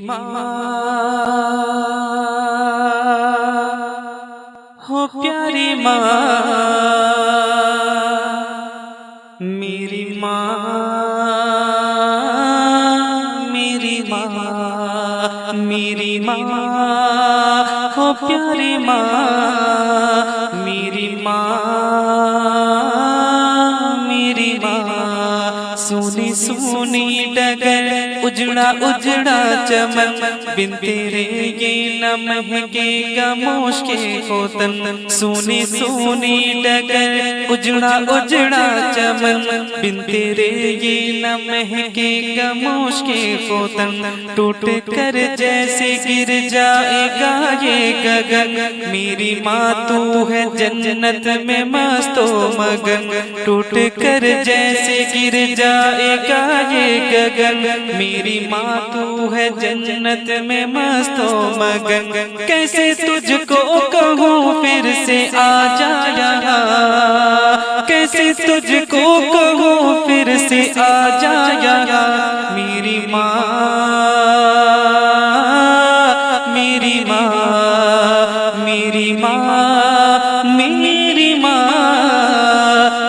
माँ हो प्यारी माँ, मेरी माँ, मेरी माँ, मेरी माँ हो प्यारी माँ, मेरी माँ, मेरी माँ। सोनी सोनी डगर उजड़ा उजड़ा चमन, बिन तेरे ये न महकेगा मुश्के होतन। सोनी सोनी डगर उजड़ा उजड़ा चमन, बिन तेरे ये न महकेगा मुश्के होतन। टूट कर जैसे गिर जाएगा ये गगन, मेरी माँ तू है जन्नत में मस्तो मगन। टूट कर जैसे गिर जाएगा ये गगन, मेरी माँ तू है जन्नत में मस्तो मगन। कैसे तुझको कहूँ फिर से आ जा यहाँ, कैसे तुझको कहूँ फिर से आ जा यहाँ। मेरी माँ, मेरी माँ, मेरी माँ, मेरी माँ,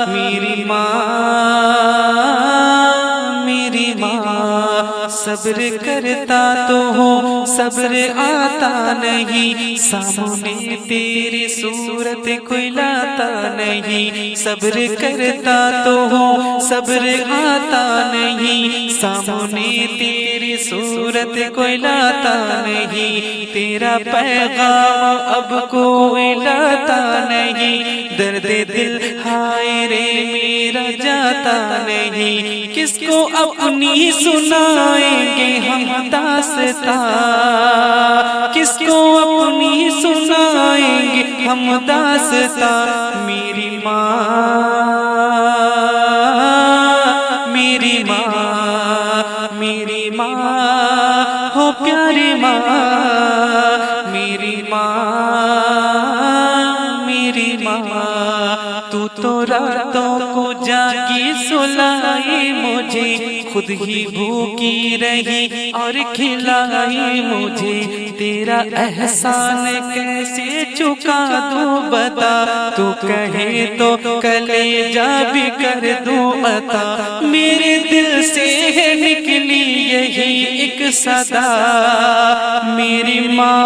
मेरी माँ, मेरी माँ। सब्र करता तो हो सब्र आता नहीं, सामने तेरी सूरत कोई लाता नहीं। सब्र करता तो हो सब्र आता नहीं, सामने तेरी सूरत कोई लाता नहीं। तेरा पैगाम अब कोई लाता नहीं, दर्द दिल हाय रे मेरा जाता नहीं। किसको अपनी सुनाएंगे हम दास्तां, किसको अपनी सुनाएंगे हम दास्तां। मेरी माँ, मेरी माँ, मेरी माँ हो प्यारी माँ, मेरी माँ, मेरी माँ। तू तो रातों को जागी सुलाई मुझे, खुद ही भूखी रही और खिलाई मुझे। तेरा एहसान कैसे चुका दूं बता, तू कहे तो कलेजा भी कर दूं अता। मेरे दिल से है निकली यही एक सदा, मेरी माँ,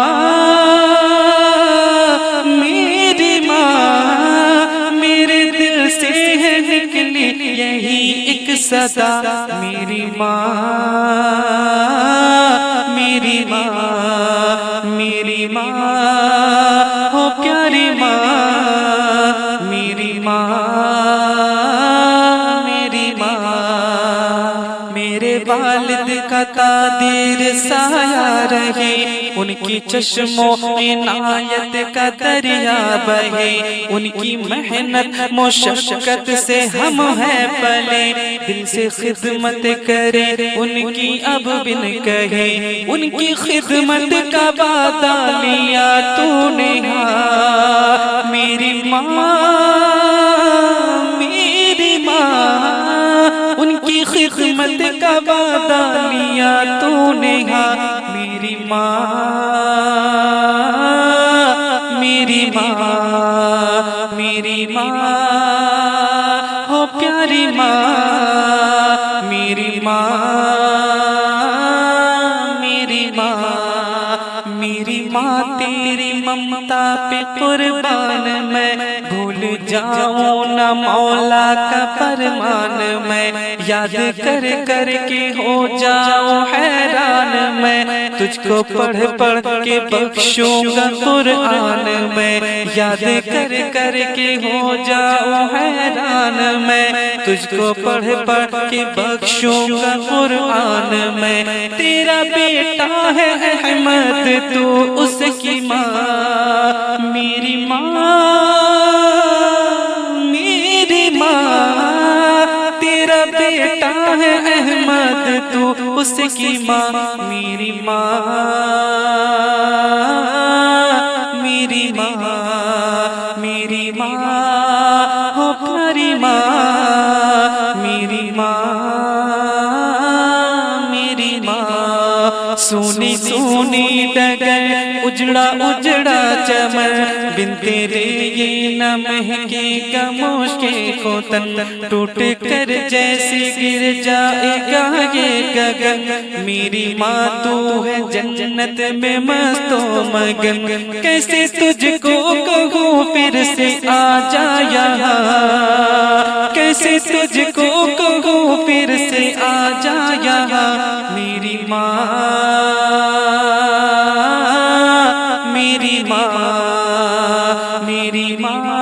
मेरी माँ, मेरे दिल से है निकली यही एक सदा। मेरी माँ, मेरी माँ, मेरी माँ हो प्यारी माँ, मेरी माँ, मेरी माँ। मेरे वालिद का तादीर साया रहे, उनकी चश्मों इनायत का दरिया बहे। उनकी मेहनत मुशक्कत से हम हैं पले, दिल से खिदमत करे उनकी अब बिन कहे। उनकी खिदमत का वादा लिया तूने हाँ, मेरी माँ, मेरी माँ। उनकी खिदमत का वादा लिया तूने हाँ, मेरी माँ, मेरी माँ, मेरी माँ हो प्यारी माँ, मेरी माँ, मेरी माँ। मेरी माँ तेरी ममता पे कुर्बान मैं, भूल जाऊं न मौला का फरमान मैं। याद कर कर के हो जाऊं हैरान मैं, तुझको पढ़ पढ़ के बख्शूंगा कुरान मैं। याद कर कर के हो जाऊं हैरान मैं, तुझको पढ़ पढ़ के बख्शूंगा कुरान मैं। तेरा बेटा है अहमद तू उसकी माँ, मेरी माँ, मेरी माँ। तेरा बेटा है अहमद तू उसकी माँ, मेरी माँ, मेरी माँ, मेरी माँ हो प्यारी माँ, मेरी माँ, मेरी माँ। सोनी सोनी डगर उजड़ा उजड़ा चमन, बिन तेरे ये न महकेगा मुश्के को तन। टूट कर जैसे गिर जाएगा ये गगन, मेरी माँ तू है जन्नत में मस्तो मगन। कैसे तुझको कहूँ फिर से आ जा यहाँ, कैसे तुझको कहूँ फिर से आ जा यहाँ। मेरी माँ, मेरी माँ, मेरी माँ।